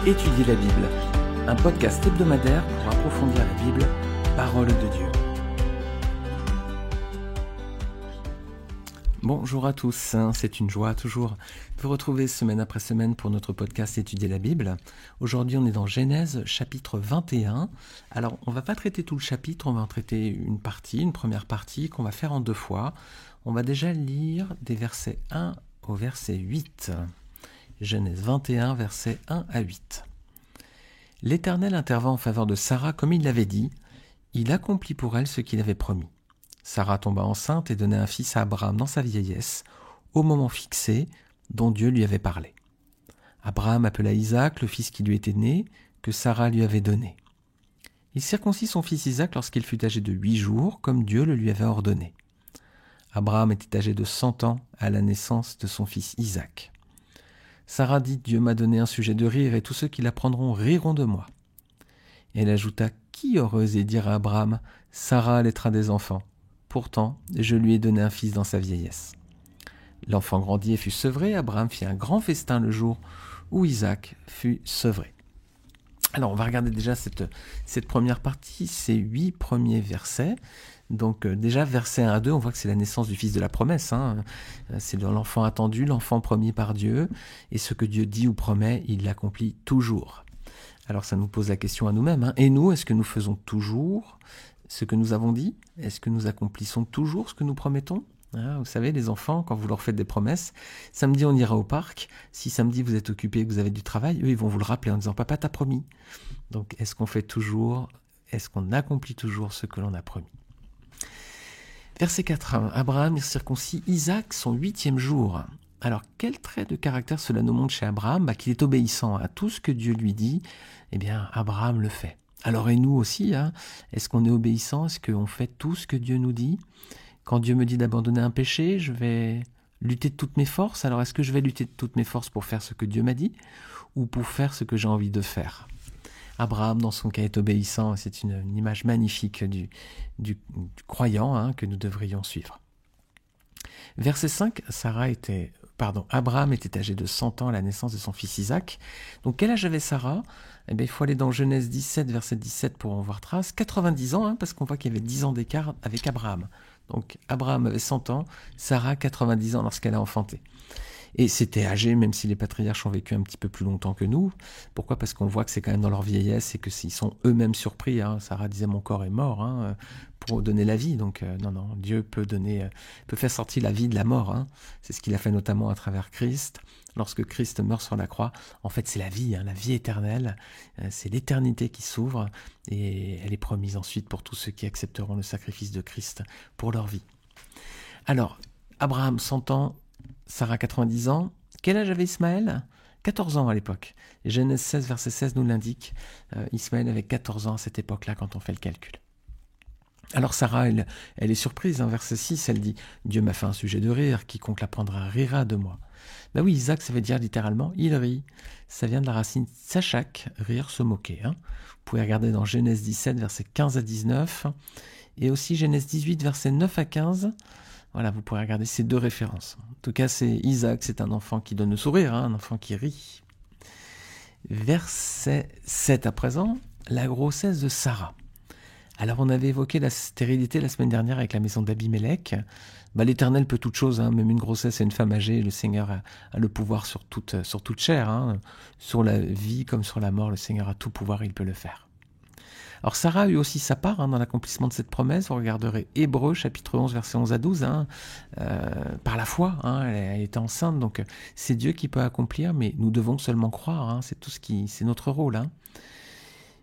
Étudier la Bible, un podcast hebdomadaire pour approfondir la Bible, parole de Dieu. Bonjour à tous, c'est une joie toujours de vous retrouver semaine après semaine pour notre podcast Étudier la Bible. Aujourd'hui on est dans Genèse chapitre 21. Alors on ne va pas traiter tout le chapitre, on va en traiter une première partie qu'on va faire en 2 fois. On va déjà lire des versets 1 au verset 8. Genèse 21, versets 1 à 8. L'Éternel intervint en faveur de Sarah comme il l'avait dit. Il accomplit pour elle ce qu'il avait promis. Sarah tomba enceinte et donna un fils à Abraham dans sa vieillesse, au moment fixé dont Dieu lui avait parlé. Abraham appela Isaac, le fils qui lui était né, que Sarah lui avait donné. Il circoncit son fils Isaac lorsqu'il fut âgé de 8 jours, comme Dieu le lui avait ordonné. Abraham était âgé de 100 ans à la naissance de son fils Isaac. Sarah dit « Dieu m'a donné un sujet de rire et tous ceux qui l'apprendront riront de moi. » Elle ajouta « Qui aurait osé dire à Abraham « Sarah allaitera des enfants ?» Pourtant, je lui ai donné un fils dans sa vieillesse. L'enfant grandit et fut sevré. Abraham fit un grand festin le jour où Isaac fut sevré. Alors, on va regarder déjà cette première partie, ces 8 premiers versets. Donc déjà, versets 1 à 2, on voit que c'est la naissance du fils de la promesse. C'est l'enfant attendu, l'enfant promis par Dieu. Et ce que Dieu dit ou promet, il l'accomplit toujours. Alors ça nous pose la question à nous-mêmes. Et nous, est-ce que nous faisons toujours ce que nous avons dit? Est-ce que nous accomplissons toujours ce que nous promettons? Vous savez, les enfants, quand vous leur faites des promesses, samedi on ira au parc. Si samedi vous êtes occupé et que vous avez du travail, eux ils vont vous le rappeler en disant « Papa t'as promis ». Donc est-ce qu'on accomplit toujours ce que l'on a promis? Verset 4, Abraham circoncit Isaac son 8e jour. Alors, quel trait de caractère cela nous montre chez Abraham? Qu'il est obéissant à tout ce que Dieu lui dit. Eh bien, Abraham le fait. Alors, et nous aussi, est-ce qu'on est obéissant? Est-ce qu'on fait tout ce que Dieu nous dit? Quand Dieu me dit d'abandonner un péché, je vais lutter de toutes mes forces. Alors, est-ce que je vais lutter de toutes mes forces pour faire ce que Dieu m'a dit ou pour faire ce que j'ai envie de faire? Abraham, dans son cas, est obéissant. C'est une image magnifique du croyant que nous devrions suivre. Verset 5, Abraham était âgé de 100 ans à la naissance de son fils Isaac. Donc, quel âge avait Sarah? Eh bien, il faut aller dans Genèse 17, verset 17 pour en voir trace. 90 ans, parce qu'on voit qu'il y avait 10 ans d'écart avec Abraham. Donc, Abraham avait 100 ans, Sarah 90 ans lorsqu'elle a enfanté. Et c'était âgé, même si les patriarches ont vécu un petit peu plus longtemps que nous. Pourquoi? Parce qu'on voit que c'est quand même dans leur vieillesse et que s'ils sont eux-mêmes surpris. Sarah disait « Mon corps est mort pour donner la vie ». Donc non, Dieu peut faire sortir la vie de la mort. C'est ce qu'il a fait notamment à travers Christ. Lorsque Christ meurt sur la croix, en fait c'est la vie éternelle. C'est l'éternité qui s'ouvre et elle est promise ensuite pour tous ceux qui accepteront le sacrifice de Christ pour leur vie. Alors, Abraham 100 ans, Sarah 90 ans. Quel âge avait Ismaël? 14 ans à l'époque. Genèse 16, verset 16 nous l'indique. Ismaël avait 14 ans à cette époque-là quand on fait le calcul. Alors Sarah, elle est surprise. Verset 6, elle dit « Dieu m'a fait un sujet de rire, quiconque l'apprendra rira de moi ». Ben oui, Isaac, ça veut dire littéralement « il rit ». Ça vient de la racine « sachak », rire, se moquer. Vous pouvez regarder dans Genèse 17, verset 15 à 19. Et aussi Genèse 18, verset 9 à 15. Voilà, vous pourrez regarder ces 2 références. En tout cas, c'est Isaac, c'est un enfant qui donne le sourire, un enfant qui rit. Verset 7 à présent, la grossesse de Sarah. Alors, on avait évoqué la stérilité la semaine dernière avec la maison d'Abimélec. L'Éternel peut toute chose, même une grossesse et une femme âgée. Le Seigneur a le pouvoir sur toute chair. Sur la vie comme sur la mort, le Seigneur a tout pouvoir, il peut le faire. Alors Sarah a eu aussi sa part dans l'accomplissement de cette promesse. Vous regarderez Hébreux chapitre 11 verset 11 à 12. Par la foi, elle était enceinte, donc c'est Dieu qui peut accomplir, mais nous devons seulement croire. C'est notre rôle.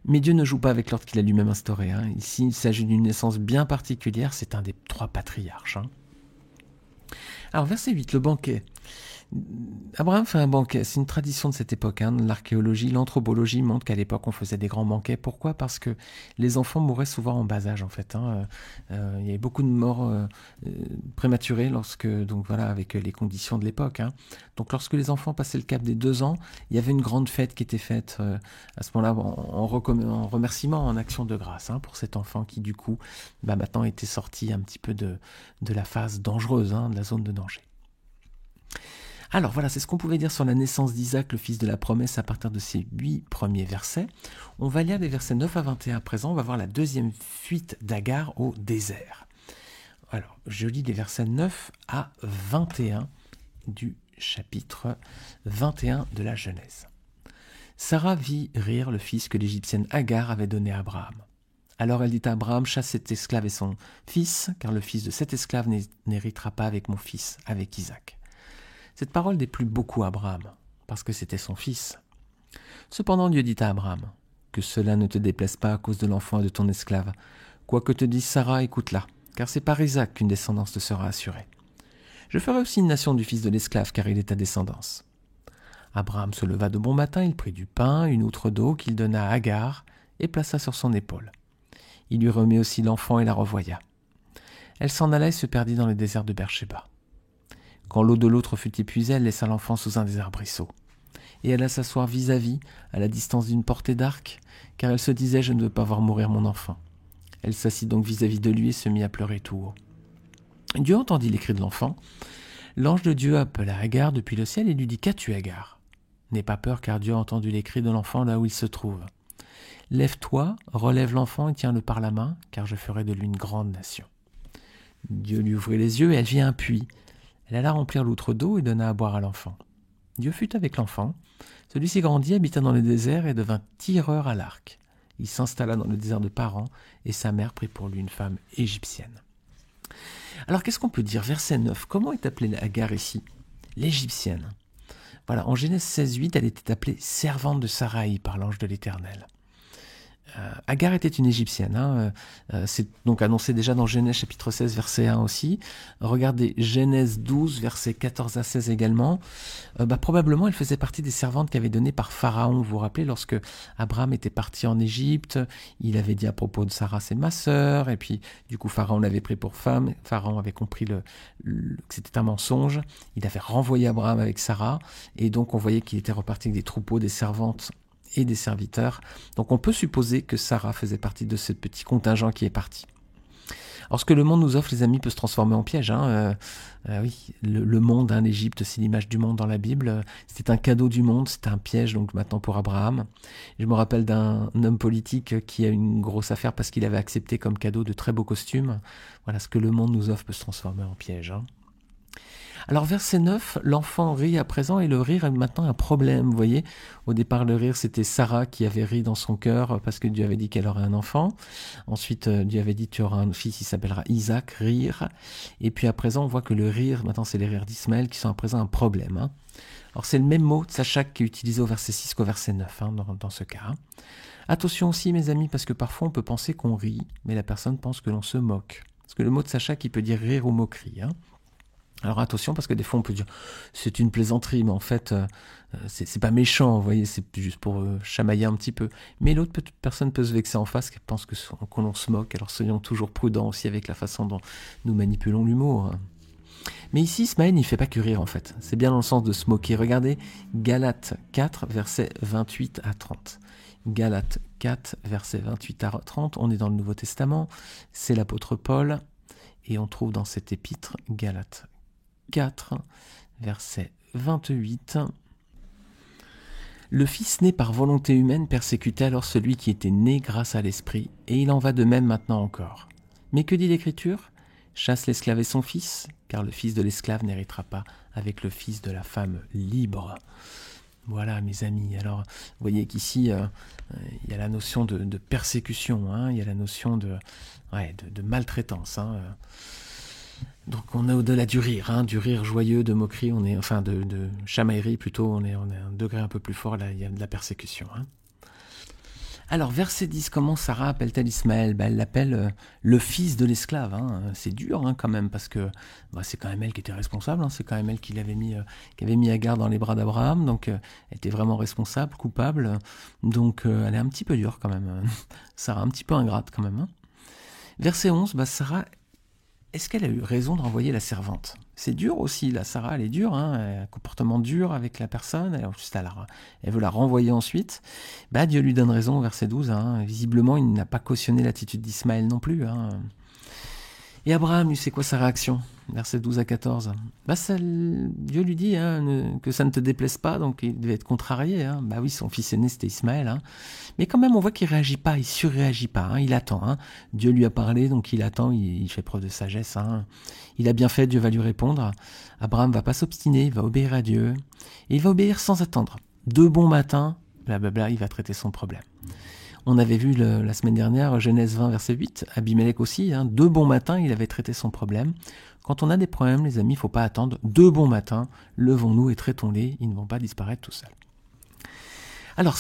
Mais Dieu ne joue pas avec l'ordre qu'il a lui-même instauré. Ici, il s'agit d'une naissance bien particulière. C'est un des 3 patriarches. Alors verset 8, le banquet. Abraham fait un banquet, c'est une tradition de cette époque. L'archéologie, l'anthropologie montrent qu'à l'époque on faisait des grands banquets. Pourquoi? Parce que les enfants mouraient souvent en bas âge en fait. Il y avait beaucoup de morts prématurées avec les conditions de l'époque. Donc lorsque les enfants passaient le cap des 2 ans, il y avait une grande fête qui était faite à ce moment-là en remerciement, en action de grâce pour cet enfant qui du coup maintenant était sorti un petit peu de la phase dangereuse, de la zone de danger. Alors voilà, c'est ce qu'on pouvait dire sur la naissance d'Isaac, le fils de la promesse, à partir de ces 8 premiers versets. On va lire des versets 9 à 21 à présent. On va voir la deuxième fuite d'Agar au désert. Alors, je lis des versets 9 à 21 du chapitre 21 de la Genèse. Sarah vit rire le fils que l'Égyptienne Agar avait donné à Abraham. Alors elle dit à Abraham, chasse cet esclave et son fils, car le fils de cet esclave n'héritera pas avec mon fils, avec Isaac. Cette parole déplut beaucoup à Abraham, parce que c'était son fils. Cependant Dieu dit à Abraham, que cela ne te déplaise pas à cause de l'enfant et de ton esclave. Quoi que te dise Sarah, écoute-la, car c'est par Isaac qu'une descendance te sera assurée. Je ferai aussi une nation du fils de l'esclave, car il est ta descendance. Abraham se leva de bon matin, il prit du pain, une outre d'eau qu'il donna à Agar et plaça sur son épaule. Il lui remit aussi l'enfant et la revoya. Elle s'en alla et se perdit dans le désert de Beersheba. Quand l'eau de l'autre fut épuisée, elle laissa l'enfant sous un des arbrisseaux. Et elle alla s'asseoir vis-à-vis, à la distance d'une portée d'arc, car elle se disait « Je ne veux pas voir mourir mon enfant ». Elle s'assit donc vis-à-vis de lui et se mit à pleurer tout haut. Dieu entendit les cris de l'enfant. L'ange de Dieu appela Agar depuis le ciel et lui dit « Qu'as-tu, Agar ?» N'aie pas peur, car Dieu a entendu les cris de l'enfant là où il se trouve. Lève-toi, relève l'enfant et tiens-le par la main, car je ferai de lui une grande nation. Dieu lui ouvrit les yeux et elle vit un puits. Elle alla remplir l'outre d'eau et donna à boire à l'enfant. Dieu fut avec l'enfant. Celui-ci grandit, habita dans le désert et devint tireur à l'arc. Il s'installa dans le désert de Paran et sa mère prit pour lui une femme égyptienne. Alors qu'est-ce qu'on peut dire? Verset 9. Comment est appelée Agar ici? L'égyptienne. Voilà, en Genèse 16:8, elle était appelée servante de Saraï par l'ange de l'Éternel. Agar était une égyptienne, c'est donc annoncé déjà dans Genèse chapitre 16 verset 1 aussi. Regardez Genèse 12 versets 14 à 16 également. Probablement elle faisait partie des servantes qu'avait données par Pharaon. Vous vous rappelez, lorsque Abraham était parti en Égypte, il avait dit à propos de Sarah, c'est ma sœur, et puis du coup Pharaon l'avait pris pour femme. Pharaon avait compris que c'était un mensonge. Il avait renvoyé Abraham avec Sarah, et donc on voyait qu'il était reparti avec des troupeaux, des servantes et des serviteurs. Donc on peut supposer que Sarah faisait partie de ce petit contingent qui est parti. Alors ce que le monde nous offre, les amis, peut se transformer en piège. Oui, le monde, l'Égypte, c'est l'image du monde dans la Bible. C'était un cadeau du monde, c'était un piège donc maintenant pour Abraham. Je me rappelle d'un homme politique qui a une grosse affaire parce qu'il avait accepté comme cadeau de très beaux costumes. Voilà, ce que le monde nous offre peut se transformer en piège. Alors verset 9, l'enfant rit à présent et le rire est maintenant un problème, vous voyez. Au départ le rire c'était Sarah qui avait ri dans son cœur parce que Dieu avait dit qu'elle aurait un enfant. Ensuite Dieu avait dit tu auras un fils, il s'appellera Isaac, rire. Et puis à présent on voit que le rire, maintenant c'est les rires d'Ismaël qui sont à présent un problème. Alors c'est le même mot, Tsachak, qui est utilisé au verset 6 qu'au verset 9 dans ce cas. Attention aussi mes amis, parce que parfois on peut penser qu'on rit, mais la personne pense que l'on se moque. Parce que le mot Tsachak il peut dire rire ou moquerie. Alors attention, parce que des fois on peut dire c'est une plaisanterie, mais en fait c'est pas méchant, vous voyez, c'est juste pour chamailler un petit peu. Mais l'autre personne peut se vexer en face, qu'elle pense qu'on l'on se moque, alors soyons toujours prudents aussi avec la façon dont nous manipulons l'humour. Mais ici, Ismaël n'y fait pas que rire en fait, c'est bien dans le sens de se moquer. Regardez Galates 4, versets 28 à 30. Galates 4, versets 28 à 30, on est dans le Nouveau Testament, c'est l'apôtre Paul, et on trouve dans cet épître, Galates 4, verset 28. Le Fils né par volonté humaine persécutait alors celui qui était né grâce à l'Esprit, et il en va de même maintenant encore. Mais que dit l'Écriture? Chasse l'esclave et son fils, car le fils de l'esclave n'héritera pas avec le fils de la femme libre. Voilà mes amis, alors vous voyez qu'ici il y a la notion de persécution, il y a la notion de maltraitance. Donc on est au-delà du rire joyeux, de moquerie, de chamaillerie plutôt, on est un degré un peu plus fort, là il y a de la persécution. Alors verset 10, comment Sarah appelle-t-elle Ismaël? Elle l'appelle le fils de l'esclave. C'est dur quand même, parce que c'est quand même elle qui était responsable, c'est quand même elle qui avait mis Agar dans les bras d'Abraham, donc elle était vraiment responsable, coupable, donc elle est un petit peu dure quand même, Sarah, un petit peu ingrate quand même. Verset 11, Sarah, est-ce qu'elle a eu raison de renvoyer la servante? C'est dur aussi, la Sarah, elle est dure, elle a un comportement dur avec la personne, elle veut la renvoyer ensuite. Dieu lui donne raison au verset 12, visiblement il n'a pas cautionné l'attitude d'Ismaël non plus. Et Abraham, c'est quoi sa réaction? versets 12 à 14. Dieu lui dit que ça ne te déplaise pas, donc il devait être contrarié. Bah oui, son fils aîné, c'était Ismaël. Mais quand même, on voit qu'il ne réagit pas, il ne surréagit pas, il attend. Dieu lui a parlé, donc il attend, il fait preuve de sagesse. Il a bien fait, Dieu va lui répondre. Abraham ne va pas s'obstiner, il va obéir à Dieu. Et il va obéir sans attendre. 2 bons matins, blablabla, il va traiter son problème. On avait vu la semaine dernière, Genèse 20, verset 8, Abimelech aussi, 2 bons matins, il avait traité son problème. Quand on a des problèmes, les amis, il ne faut pas attendre 2 bons matins, levons-nous et traitons-les, ils ne vont pas disparaître tout seuls. Alors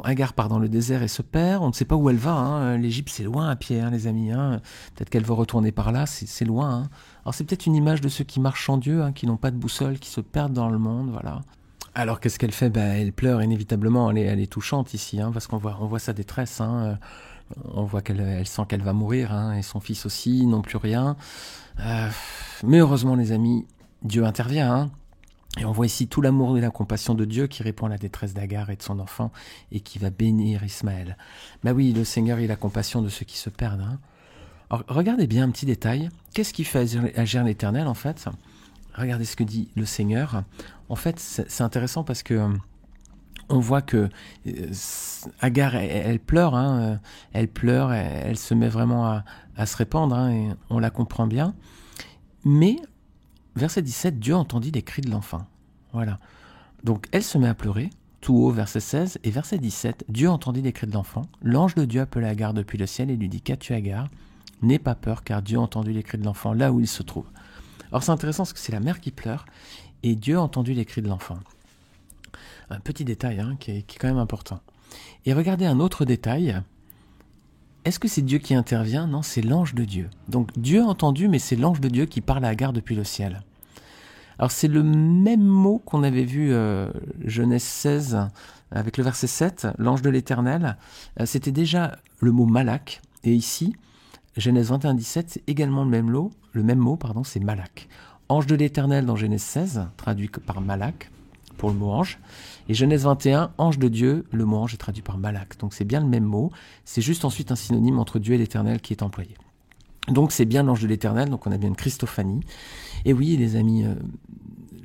Agar part dans le désert et se perd, on ne sait pas où elle va, l'Égypte c'est loin à pied, les amis, peut-être qu'elle veut retourner par là, c'est loin. Alors c'est peut-être une image de ceux qui marchent en Dieu, qui n'ont pas de boussole, qui se perdent dans le monde, voilà. Alors qu'est-ce qu'elle fait ? Elle pleure inévitablement, elle est touchante ici, parce qu'on voit sa détresse, on voit elle sent qu'elle va mourir, et son fils aussi, ils n'ont plus rien. Mais heureusement les amis, Dieu intervient, et on voit ici tout l'amour et la compassion de Dieu qui répond à la détresse d'Agar et de son enfant et qui va bénir Ismaël. Oui, le Seigneur il a compassion de ceux qui se perdent. Alors regardez bien un petit détail, qu'est-ce qui fait agir l'Éternel en fait ? Regardez ce que dit le Seigneur. En fait, c'est intéressant parce que on voit que Agar, elle pleure, elle pleure, elle se met vraiment à se répandre, et on la comprend bien. Mais, verset 17, Dieu entendit les cris de l'enfant. Voilà. Donc, elle se met à pleurer, tout haut, verset 16, et verset 17, Dieu entendit les cris de l'enfant. L'ange de Dieu appela Agar depuis le ciel et lui dit, qu'as-tu Agar ? N'aie pas peur, car Dieu a entendu les cris de l'enfant là où il se trouve. Alors c'est intéressant parce que c'est la mère qui pleure et Dieu a entendu les cris de l'enfant. Un petit détail qui est quand même important. Et regardez un autre détail. Est-ce que c'est Dieu qui intervient ? Non, c'est l'ange de Dieu. Donc Dieu a entendu, mais c'est l'ange de Dieu qui parle à Agar depuis le ciel. Alors c'est le même mot qu'on avait vu Genèse 16 avec le verset 7, l'ange de l'Éternel. C'était déjà le mot Malak. Et ici, Genèse 21, 17, c'est également le même mot, c'est Malak. Ange de l'Éternel dans Genèse 16, traduit par Malak, pour le mot ange. Et Genèse 21, ange de Dieu, le mot ange est traduit par Malak. Donc c'est bien le même mot, c'est juste ensuite un synonyme entre Dieu et l'Éternel qui est employé. Donc c'est bien l'ange de l'Éternel, donc on a bien une Christophanie. Et oui, les amis,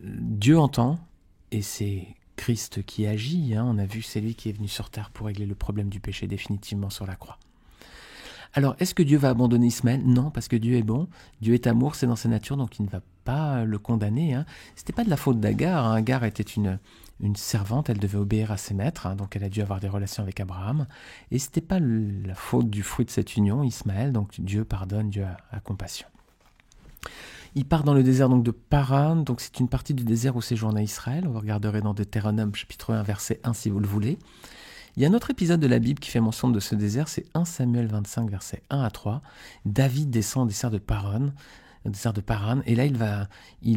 Dieu entend, et c'est Christ qui agit. On a vu, c'est lui qui est venu sur terre pour régler le problème du péché définitivement sur la croix. Alors, est-ce que Dieu va abandonner Ismaël ? Non, parce que Dieu est bon, Dieu est amour, c'est dans sa nature, donc il ne va pas le condamner. C'était pas de la faute d'Agar. Agar était une servante, elle devait obéir à ses maîtres, donc elle a dû avoir des relations avec Abraham. Et c'était pas la faute du fruit de cette union, Ismaël, donc Dieu pardonne, Dieu a compassion. Il part dans le désert donc de Paran, donc c'est une partie du désert où séjourna Israël. Vous regarderez dans Deutéronome chapitre 1, verset 1 si vous le voulez. Il y a un autre épisode de la Bible qui fait mention de ce désert, c'est 1 Samuel 25, versets 1 à 3. David descend au désert de Paran, et là il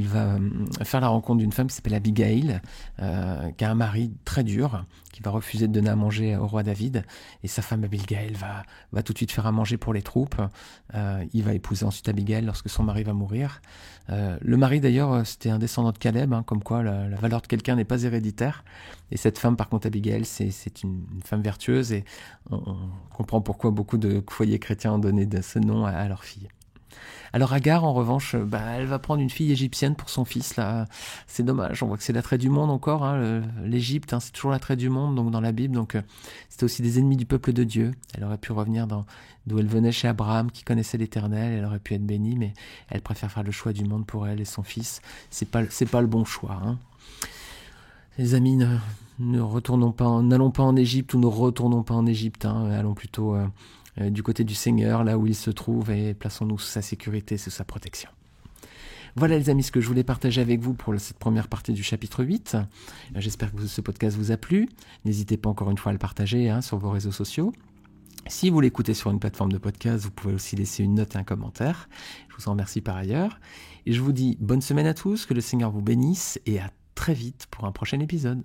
va faire la rencontre d'une femme qui s'appelle Abigail, qui a un mari très dur, qui va refuser de donner à manger au roi David, et sa femme Abigail va tout de suite faire à manger pour les troupes. Il va épouser ensuite Abigail lorsque son mari va mourir. Le mari d'ailleurs c'était un descendant de Caleb, comme quoi la valeur de quelqu'un n'est pas héréditaire, et cette femme par contre Abigail c'est une femme vertueuse, et on comprend pourquoi beaucoup de foyers chrétiens ont donné ce nom à leur fille. Alors Agar, en revanche, elle va prendre une fille égyptienne pour son fils. Là, c'est dommage. On voit que c'est l'attrait du monde encore. L'Égypte, c'est toujours l'attrait du monde. Donc dans la Bible, c'était aussi des ennemis du peuple de Dieu. Elle aurait pu revenir d'où elle venait chez Abraham, qui connaissait l'Éternel. Elle aurait pu être bénie, mais elle préfère faire le choix du monde pour elle et son fils. C'est pas le bon choix. Les amis, n'allons pas en Égypte ou ne retournons pas en Égypte. Allons plutôt du côté du Seigneur, là où il se trouve, et plaçons-nous sous sa sécurité, sous sa protection. Voilà les amis, ce que je voulais partager avec vous pour cette première partie du chapitre 8. J'espère que ce podcast vous a plu. N'hésitez pas encore une fois à le partager sur vos réseaux sociaux. Si vous l'écoutez sur une plateforme de podcast, vous pouvez aussi laisser une note et un commentaire. Je vous en remercie par ailleurs. Et je vous dis bonne semaine à tous, que le Seigneur vous bénisse, et à très vite pour un prochain épisode.